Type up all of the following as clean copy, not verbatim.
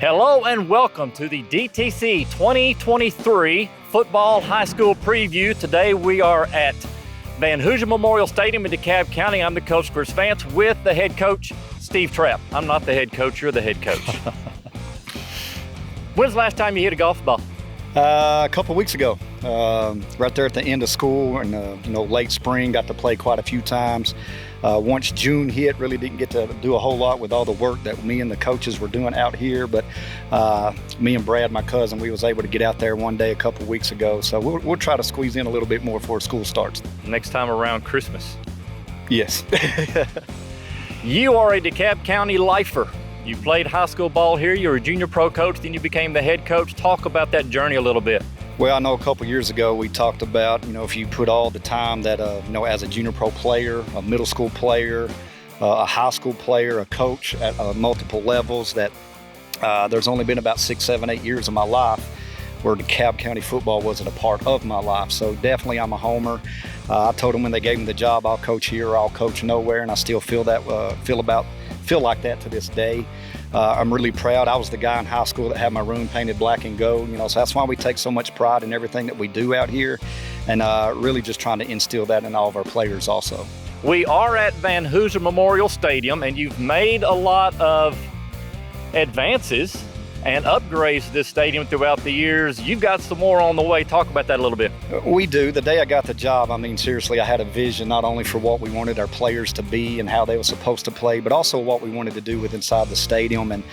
Hello and welcome to the DTC 2023 Football High School Preview. Today we are at Van Hoosier Memorial Stadium in DeKalb County. I'm the coach, Chris Vance, with the head coach, Steve Trapp. I'm not the head coach, you're the head coach. When's the last time you hit a golf ball? A couple weeks ago, right there at the end of school, and late spring, got to play quite a few times. Once June hit, really didn't get to do a whole lot with all the work that me and the coaches were doing out here, but me and Brad, my cousin, we was able to get out there one day a couple weeks ago, so we'll try to squeeze in a little bit more before school starts. Next time around Christmas. Yes. You are a DeKalb County lifer. You played high school ball here, you were a junior pro coach, then you became the head coach. Talk about that journey a little bit. Well, I know a couple years ago we talked about, if you put all the time that, as a junior pro player, a middle school player, a high school player, a coach at multiple levels, that there's only been about 6, 7, 8 years of my life where DeKalb County football wasn't a part of my life. So definitely I'm a homer. I told them when they gave me the job, I'll coach here or I'll coach nowhere, and I still feel like that to this day. I'm really proud. I was the guy in high school that had my room painted black and gold, so that's why we take so much pride in everything that we do out here, and really just trying to instill that in all of our players also. We are at Van Hoosier Memorial Stadium, and you've made a lot of advances and upgrades to this stadium throughout the years. You've got some more on the way. Talk about that a little bit. We do. The day I got the job, seriously, I had a vision not only for what we wanted our players to be and how they were supposed to play, but also what we wanted to do with inside the stadium. And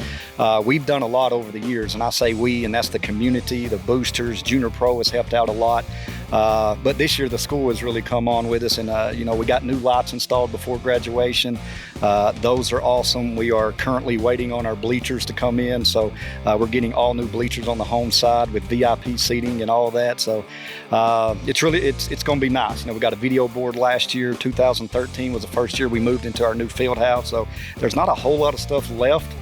we've done a lot over the years, and I say we, and that's the community, the boosters. Junior Pro has helped out a lot. But this year the school has really come on with us, and we got new lights installed before graduation. Those are awesome. We are currently waiting on our bleachers to come in, so we're getting all new bleachers on the home side with VIP seating and all that. So it's going to be nice. We got a video board last year. 2013 was the first year we moved into our new field house, so there's not a whole lot of stuff left.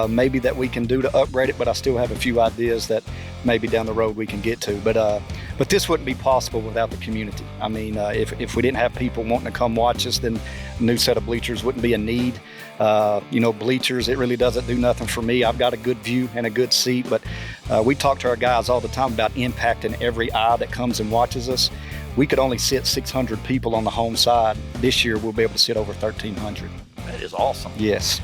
Maybe that we can do to upgrade it, but I still have a few ideas that maybe down the road we can get to. But this wouldn't be possible without the community. If we didn't have people wanting to come watch us, then a new set of bleachers wouldn't be a need. Bleachers, it really doesn't do nothing for me. I've got a good view and a good seat, but we talk to our guys all the time about impacting every eye that comes and watches us. We could only sit 600 people on the home side. This year we'll be able to sit over 1,300. That is awesome. Yes.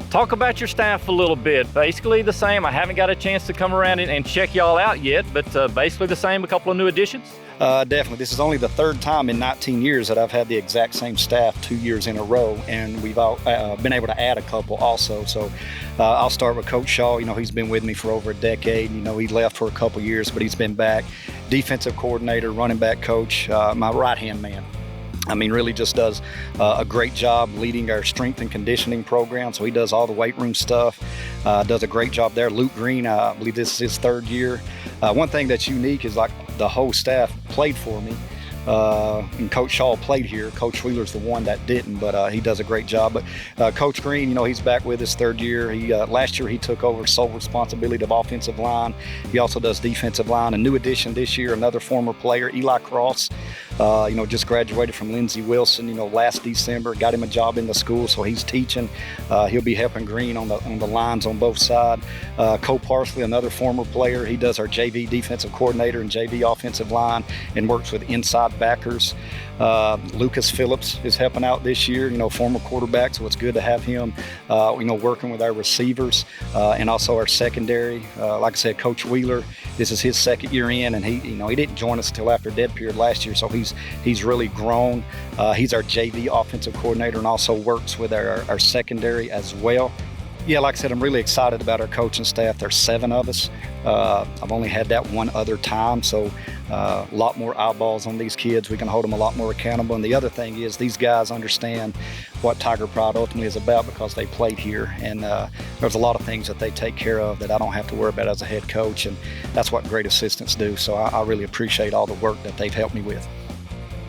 Talk about your staff a little bit. Basically the same. I haven't got a chance to come around and check y'all out yet, but basically the same, a couple of new additions? Definitely. This is only the third time in 19 years that I've had the exact same staff 2 years in a row, and we've all, been able to add a couple also. So I'll start with Coach Shaw. He's been with me for over a decade. He left for a couple years, but he's been back. Defensive coordinator, running back coach, my right-hand man. Really just does a great job leading our strength and conditioning program. So he does all the weight room stuff, does a great job there. Luke Green, I believe this is his third year. One thing that's unique is like the whole staff played for me. And Coach Shaw played here. Coach Wheeler's the one that didn't, but he does a great job. But Coach Green, he's back with us third year. Last year he took over sole responsibility of offensive line. He also does defensive line. A new addition this year, another former player, Eli Cross. Just graduated from Lindsey Wilson, last December. Got him a job in the school, so he's teaching. He'll be helping Green on the lines on both sides. Cole Parsley, another former player. He does our JV defensive coordinator and JV offensive line and works with inside backers. Lucas Phillips is helping out this year, former quarterback, so it's good to have him, working with our receivers and also our secondary. Like I said, Coach Wheeler, this is his second year in, and he didn't join us until after dead period last year, so he's really grown. He's our JV offensive coordinator and also works with our secondary as well. Yeah, like I said, I'm really excited about our coaching staff. There's 7 of us. I've only had that one other time, so a lot more eyeballs on these kids. We can hold them a lot more accountable. And the other thing is these guys understand what Tiger Pride ultimately is about because they played here. And there's a lot of things that they take care of that I don't have to worry about as a head coach. And that's what great assistants do. So I really appreciate all the work that they've helped me with.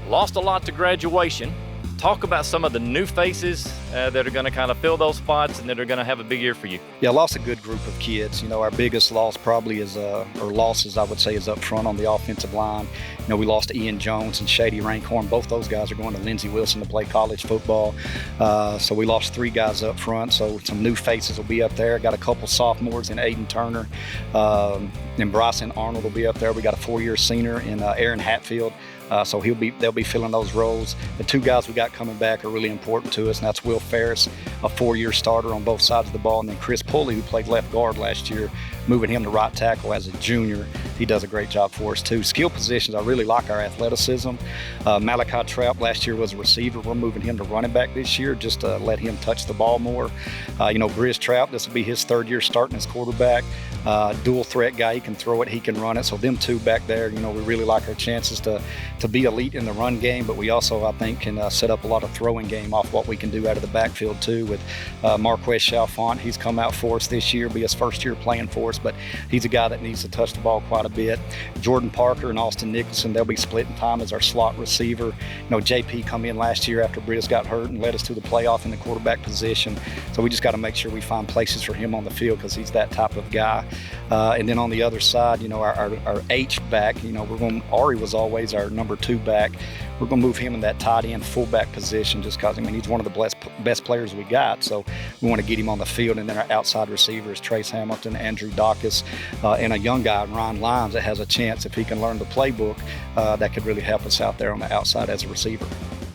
Lost a lot to graduation. Talk about some of the new faces that are going to kind of fill those spots and that are going to have a big year for you. Yeah, lost a good group of kids. You know, our biggest loss probably is, or losses I would say, is up front on the offensive line. You know, we lost Ian Jones and Shady Rankhorn. Both those guys are going to Lindsey Wilson to play college football. So we lost 3 guys up front. So some new faces will be up there. Got a couple sophomores in Aiden Turner and Bryson Arnold will be up there. We got a 4-year senior in Aaron Hatfield. So they'll be filling those roles. The 2 guys we got coming back are really important to us, and that's Will Ferris, a 4-year starter on both sides of the ball, and then Chris Pulley, who played left guard last year, moving him to right tackle as a junior. He does a great job for us too. Skill positions, I really like our athleticism. Malachi Trapp last year was a receiver. We're moving him to running back this year just to let him touch the ball more. You know, Grizz Trapp, this will be his 3rd year starting as quarterback. Dual threat guy, he can throw it, he can run it. So them 2 back there, you know, we really like our chances to be elite in the run game, but we also, I think, can set up a lot of throwing game off what we can do out of the backfield too with Marquez Chalfant. He's come out for us this year, be his 1st year playing for us, but he's a guy that needs to touch the ball quite a bit. Jordan Parker and Austin Nicholson, they'll be splitting time as our slot receiver. You know, JP come in last year after Briz got hurt and led us to the playoff in the quarterback position. So we just got to make sure we find places for him on the field because he's that type of guy. And then on the other side, you know, our H back, you know, Ari was always our number 2 back. We're going to move him in that tight end fullback position just because, I mean, he's one of the best players we got. So we want to get him on the field. And then our outside receivers, Trace Hamilton, Andrew Dacus, and a young guy, Ryan Lyons, that has a chance if he can learn the playbook that could really help us out there on the outside as a receiver.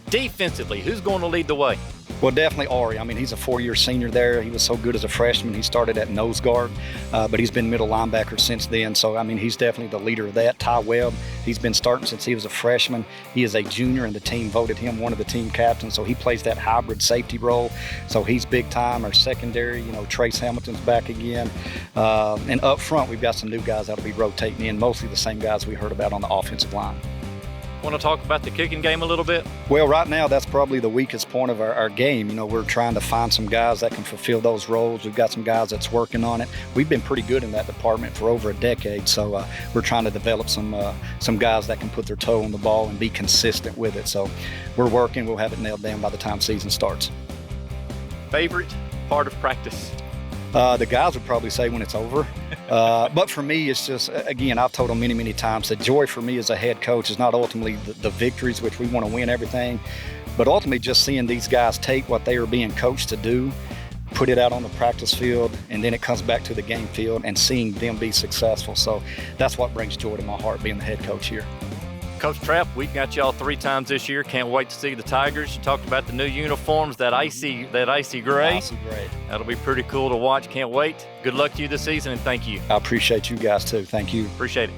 Defensively, who's going to lead the way? Well, definitely Ari. I mean, he's a 4-year senior there. He was so good as a freshman. He started at nose guard, but he's been middle linebacker since then. So, I mean, he's definitely the leader of that. Ty Webb, he's been starting since he was a freshman. He is a junior, and the team voted him one of the team captains. So he plays that hybrid safety role. So he's big time. Our secondary, you know, Trace Hamilton's back again. And up front, we've got some new guys that'll be rotating in, mostly the same guys we heard about on the offensive line. Want to talk about the kicking game a little bit? Well, right now, that's probably the weakest point of our game. You know, we're trying to find some guys that can fulfill those roles. We've got some guys that's working on it. We've been pretty good in that department for over a decade, so we're trying to develop some guys that can put their toe on the ball and be consistent with it. So we're working. We'll have it nailed down by the time season starts. Favorite part of practice? The guys would probably say when it's over. But for me, it's just, again, I've told them many, many times, the joy for me as a head coach is not ultimately the victories, which we want to win everything, but ultimately just seeing these guys take what they are being coached to do, put it out on the practice field, and then it comes back to the game field and seeing them be successful. So that's what brings joy to my heart, being the head coach here. Coach Trapp, we've got y'all 3 times this year. Can't wait to see the Tigers. You talked about the new uniforms, that icy gray. Icy gray. That'll be pretty cool to watch. Can't wait. Good luck to you this season, and thank you. I appreciate you guys too. Thank you. Appreciate it.